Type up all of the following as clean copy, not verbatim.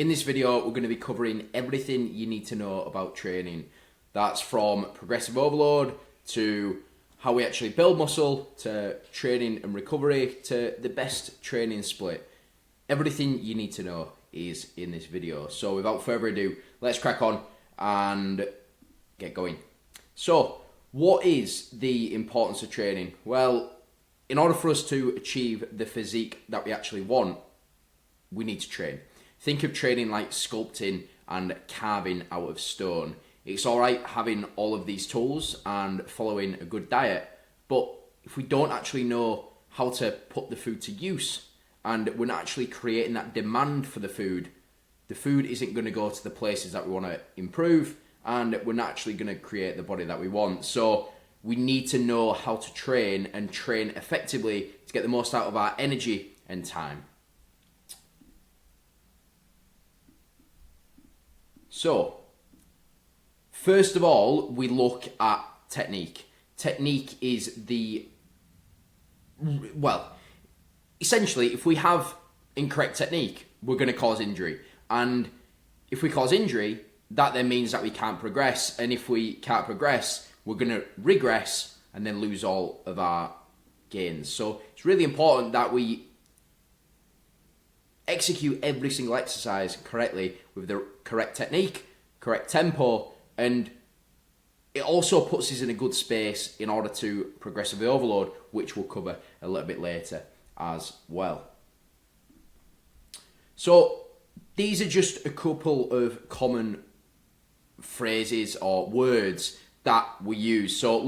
In this video, we're going to be covering everything you need to know about training. That's from progressive overload to how we actually build muscle to training and recovery to the best training split. Everything you need to know is in this video. So without further ado, let's crack on and get going. So what is the importance of training? Well, in order for us to achieve the physique that we actually want, we need to train. Think of training like sculpting and carving out of stone. It's all right having all of these tools and following a good diet, but if we don't actually know how to put the food to use and we're not actually creating that demand for the food isn't going to go to the places that we want to improve, and we're not actually going to create the body that we want. So we need to know how to train and train effectively to get the most out of our energy and time. So, first of all, we look at technique. Technique is essentially, if we have incorrect technique, we're going to cause injury. And if we cause injury, that then means that we can't progress. And if we can't progress, we're going to regress and then lose all of our gains. So, it's really important that we execute every single exercise correctly with the correct technique, correct tempo, and it also puts us in a good space in order to progressively overload, which we'll cover a little bit later as well. So these are just a couple of common phrases or words that we use. So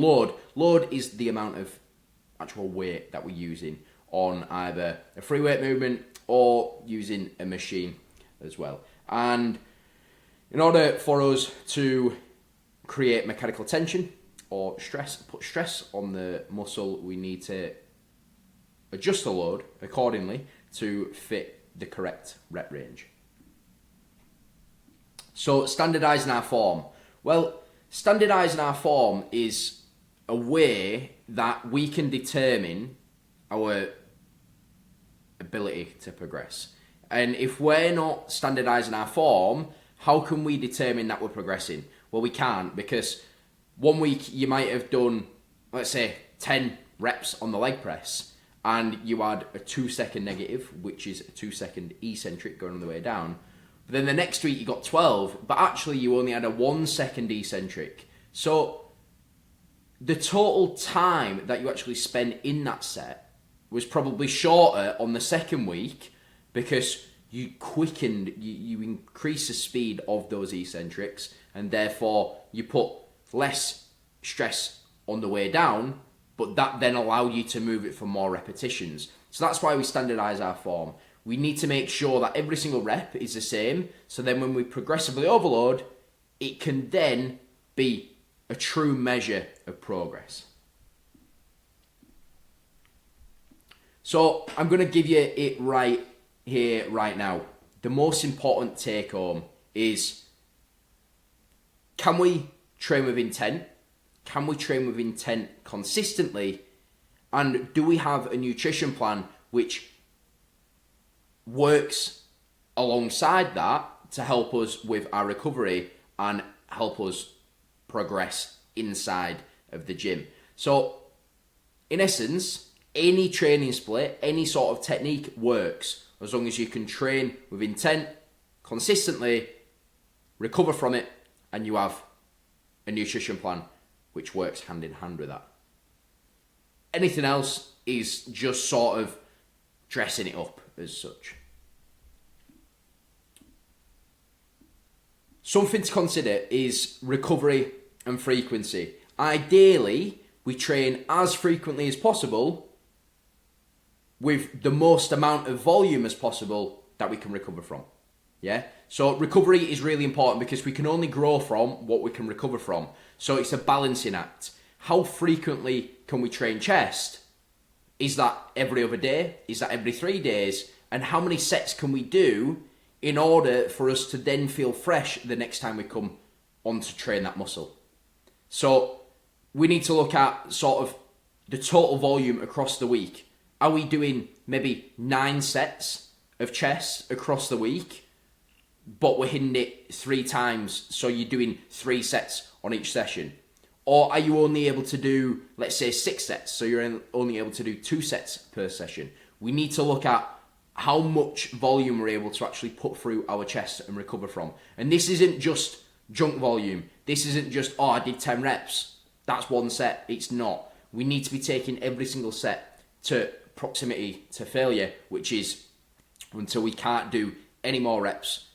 load is the amount of actual weight that we're using on either a free weight movement or using a machine as well. And in order for us to create mechanical tension or stress, put stress on the muscle, we need to adjust the load accordingly to fit the correct rep range. So standardizing our form. Well, standardizing our form is a way that we can determine our ability to progress. And if we're not standardizing our form, how can we determine that we're progressing? Well, we can't, because one week you might have done, let's say, 10 reps on the leg press and you had a 2-second negative, which is a 2-second eccentric going on the way down. But then the next week you got 12, but actually you only had a 1-second eccentric. So the total time that you actually spend in that set was probably shorter on the second week because you increase the speed of those eccentrics, and therefore you put less stress on the way down, but that then allows you to move it for more repetitions. So that's why we standardize our form. We need to make sure that every single rep is the same, so then when we progressively overload, it can then be a true measure of progress. So I'm going to give you it right here, right now. The most important take home is, can we train with intent? Can we train with intent consistently? And do we have a nutrition plan which works alongside that to help us with our recovery and help us progress inside of the gym? So in essence, any training split, any sort of technique works as long as you can train with intent consistently, recover from it, and you have a nutrition plan which works hand in hand with that. Anything else is just sort of dressing it up as such. Something to consider is recovery and frequency. Ideally, we train as frequently as possible with the most amount of volume as possible that we can recover from. Yeah? So recovery is really important because we can only grow from what we can recover from. So it's a balancing act. How frequently can we train chest? Is that every other day? Is that every 3 days? And how many sets can we do in order for us to then feel fresh the next time we come on to train that muscle? So we need to look at sort of the total volume across the week. Are we doing maybe 9 sets of chest across the week? but we're hitting it 3 times, so you're doing 3 sets on each session? Or are you only able to do, let's say, 6 sets, so you're only able to do 2 sets per session? We need to look at how much volume we're able to actually put through our chest and recover from. And this isn't just junk volume. This isn't just, oh, I did 10 reps. That's 1 set. It's not. We need to be taking every single set to proximity to failure, which is until we can't do any more reps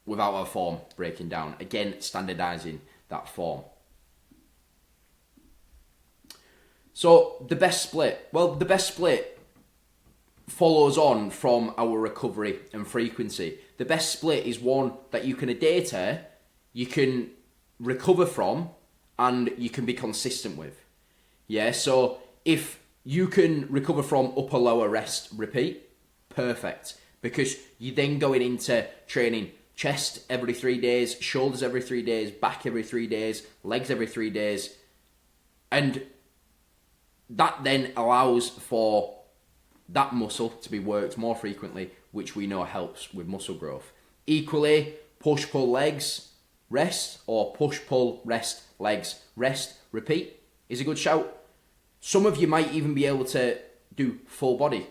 without our form breaking down. Again, standardizing that form. So the best split. Well, the best split follows on from our recovery and frequency. The best split is one that you can adhere to, you can recover from, and you can be consistent with. Yeah, so if you can recover from upper, lower, rest, repeat, perfect. Because you're then going into training chest every 3 days, shoulders every 3 days, back every 3 days, legs every 3 days. And that then allows for that muscle to be worked more frequently, which we know helps with muscle growth. Equally, push-pull legs, rest, or push-pull, rest, legs, rest, repeat is a good shout. Some of you might even be able to do full body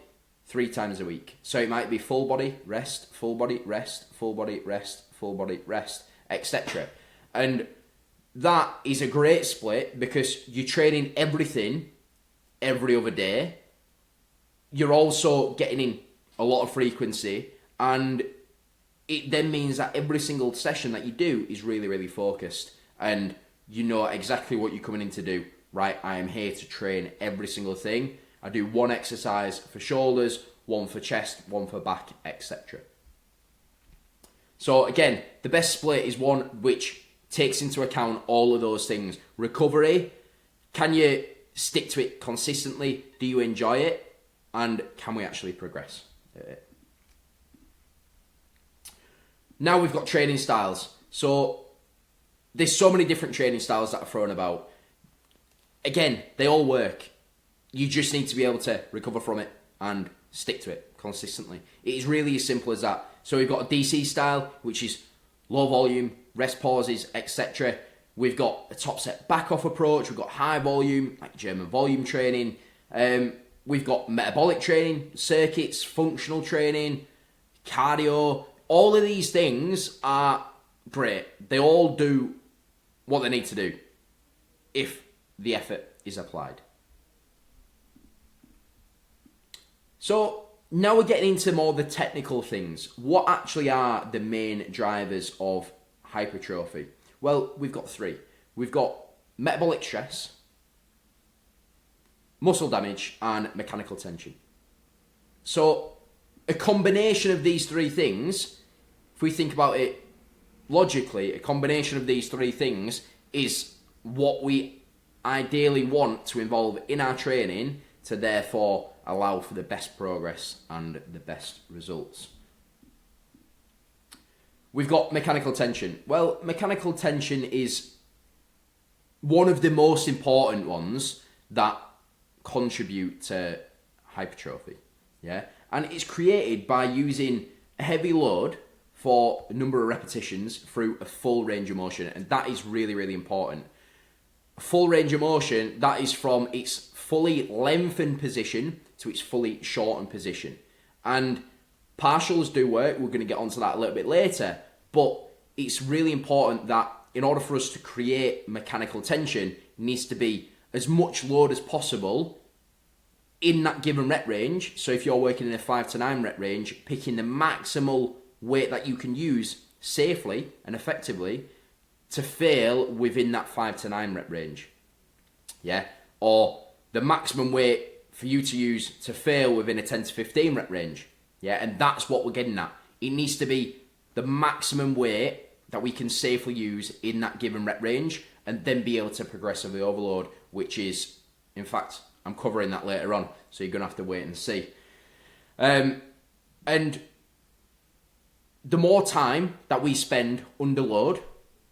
3 times a week. So it might be full body, rest, full body, rest, full body, rest, full body, rest, etc. And that is a great split because you're training everything every other day. You're also getting in a lot of frequency, and it then means that every single session that you do is really, really focused, and you know exactly what you're coming in to do. Right, I am here to train every single thing. I do 1 exercise for shoulders, 1 for chest, 1 for back, etc. So again, the best split is one which takes into account all of those things. Recovery, can you stick to it consistently? Do you enjoy it? And can we actually progress? Now we've got training styles. So there's so many different training styles that are thrown about. Again, they all work. You just need to be able to recover from it and stick to it consistently. It is really as simple as that. So we've got a DC style, which is low volume, rest pauses, etc. We've got a top set back off approach. We've got high volume, like German volume training. We've got metabolic training, circuits, functional training, cardio. All of these things are great. They all do what they need to do if the effort is applied. So now we're getting into more the technical things. What actually are the main drivers of hypertrophy? Well, we've got 3. We've got metabolic stress, muscle damage, and mechanical tension. So a combination of these 3 things, if we think about it logically, a combination of these 3 things is what we ideally want to involve in our training to therefore allow for the best progress and the best results. We've got mechanical tension. Well, mechanical tension is one of the most important ones that contribute to hypertrophy. Yeah, and it's created by using a heavy load for a number of repetitions through a full range of motion, and that is really, really important. Full range of motion, that is from its fully lengthened position to its fully shortened position. And partials do work, we're going to get onto that a little bit later, but it's really important that in order for us to create mechanical tension, it needs to be as much load as possible in that given rep range. So if you're working in a 5 to 9 rep range, picking the maximal weight that you can use safely and effectively to fail within that 5 to 9 rep range. Yeah, or the maximum weight for you to use to fail within a 10 to 15 rep range. Yeah, and that's what we're getting at. It needs to be the maximum weight that we can safely use in that given rep range, and then be able to progressively overload, which is, in fact, I'm covering that later on, so you're going to have to wait and see. And the more time that we spend under load,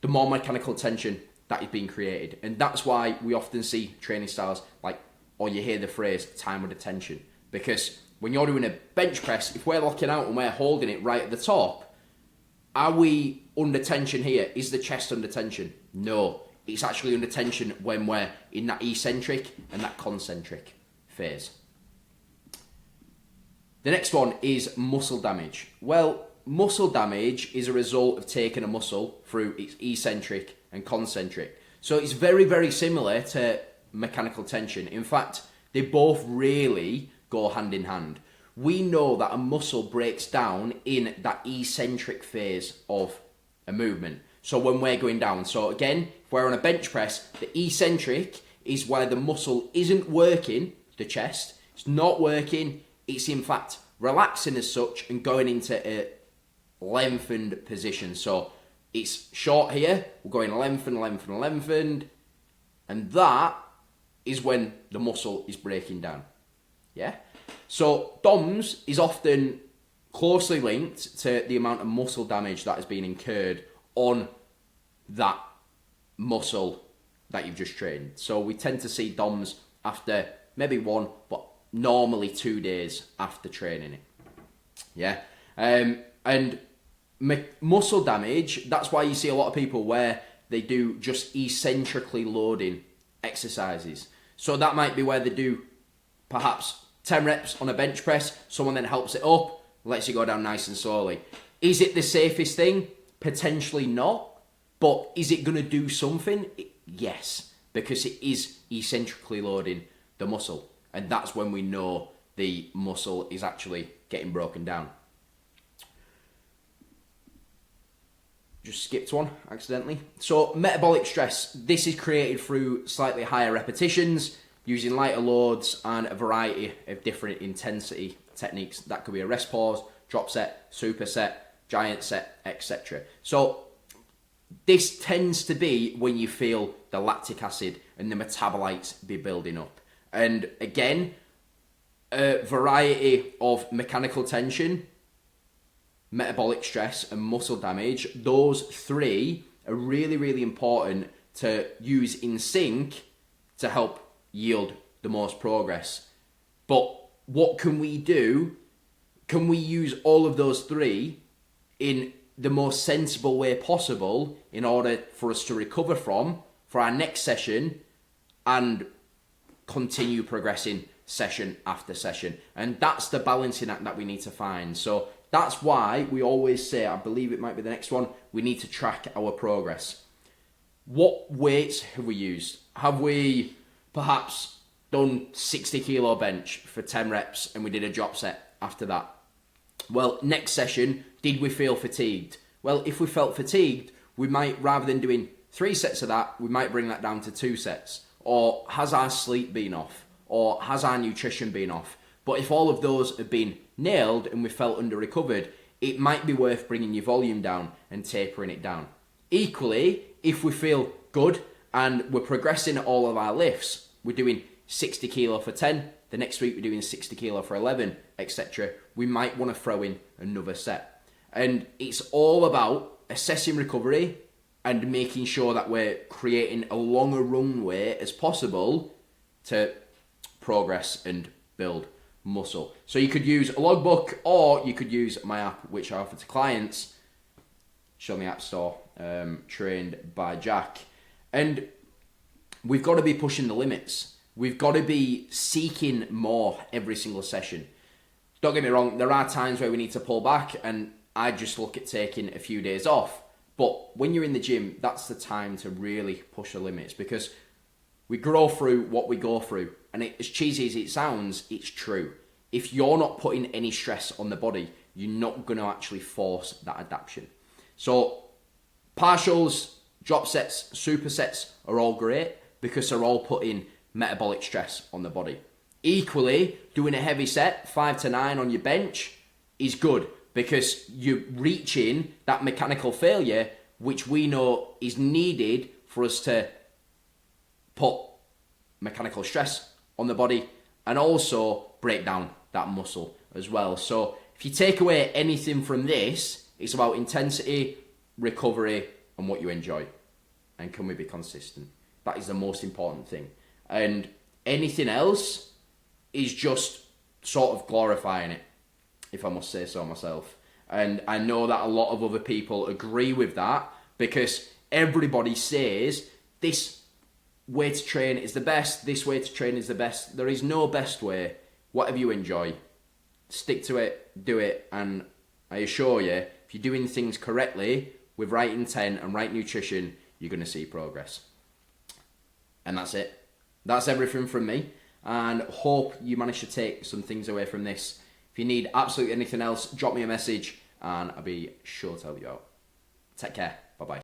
the more mechanical tension that is being created. And that's why we often see training styles like, or you hear the phrase, time under tension. Because when you're doing a bench press, if we're locking out and we're holding it right at the top, Are we under tension here? Is the chest under tension? No. It's actually under tension when we're in that eccentric and that concentric phase. The next one is muscle damage. Well, muscle damage is a result of taking a muscle through its eccentric and concentric. So it's very, very similar to mechanical tension. In fact, they both really go hand in hand. We know that a muscle breaks down in that eccentric phase of a movement. So when we're going down, so again, if we're on a bench press, the eccentric is where the muscle isn't working, the chest, it's not working, it's in fact relaxing as such and going into a lengthened position. So it's short here, we're going lengthened, and that is when the muscle is breaking down. Yeah? So DOMS is often closely linked to the amount of muscle damage that has been incurred on that muscle that you've just trained. So we tend to see DOMS after maybe 1, but normally 2 days after training it. Yeah. And muscle damage, that's why you see a lot of people where they do just eccentrically loading exercises. So that might be where they do perhaps 10 reps on a bench press, someone then helps it up, lets you go down nice and slowly. Is it the safest thing? Potentially not. But is it going to do something? Yes, because it is eccentrically loading the muscle. And that's when we know the muscle is actually getting broken down. Just skipped one accidentally. So metabolic stress, this is created through slightly higher repetitions, using lighter loads and a variety of different intensity techniques. That could be a rest pause, drop set, superset, giant set, etc. So this tends to be when you feel the lactic acid and the metabolites be building up. And again, a variety of mechanical tension, metabolic stress and muscle damage, those three are really, really important to use in sync to help yield the most progress. But what can we do? Can we use all of those three in the most sensible way possible in order for us to recover from for our next session and continue progressing session after session? And that's the balancing act that we need to find. So that's why we always say, I believe it might be the next one, we need to track our progress. What weights have we used? Have we perhaps done 60 kilo bench for 10 reps and we did a drop set after that? Well, next session, did we feel fatigued? Well, if we felt fatigued, we might, rather than doing 3 sets of that, we might bring that down to 2 sets. Or has our sleep been off? Or has our nutrition been off? But if all of those have been nailed and we felt under-recovered, it might be worth bringing your volume down and tapering it down. Equally, if we feel good and we're progressing at all of our lifts, we're doing 60 kilo for 10, the next week we're doing 60 kilo for 11, etc. We might want to throw in another set. And it's all about assessing recovery and making sure that we're creating a longer runway as possible to progress and build muscle. So you could use a logbook or you could use my app, which I offer to clients. Show me App Store, TrainedByJak. And we've got to be pushing the limits. We've got to be seeking more every single session. Don't get me wrong, there are times where we need to pull back and I just look at taking a few days off. But when you're in the gym, that's the time to really push the limits because we grow through what we go through. And as cheesy as it sounds, it's true. If you're not putting any stress on the body, you're not going to actually force that adaptation. So partials, drop sets, supersets are all great because they're all putting metabolic stress on the body. Equally, doing a heavy set, 5 to 9 on your bench is good because you're reaching that mechanical failure, which we know is needed for us to put mechanical stress on the body and also break down that muscle as well. So if you take away anything from this, it's about intensity, recovery, and what you enjoy. And can we be consistent? That is the most important thing. And anything else is just sort of glorifying it, if I must say so myself. And I know that a lot of other people agree with that, because everybody says this way to train is the best, this way to train is the best. There is no best way. Whatever you enjoy, stick to it, do it, and I assure you, if you're doing things correctly, with right intent and right nutrition, you're going to see progress. And that's it. That's everything from me, and hope you managed to take some things away from this. If you need absolutely anything else, drop me a message and I'll be sure to help you out. Take care.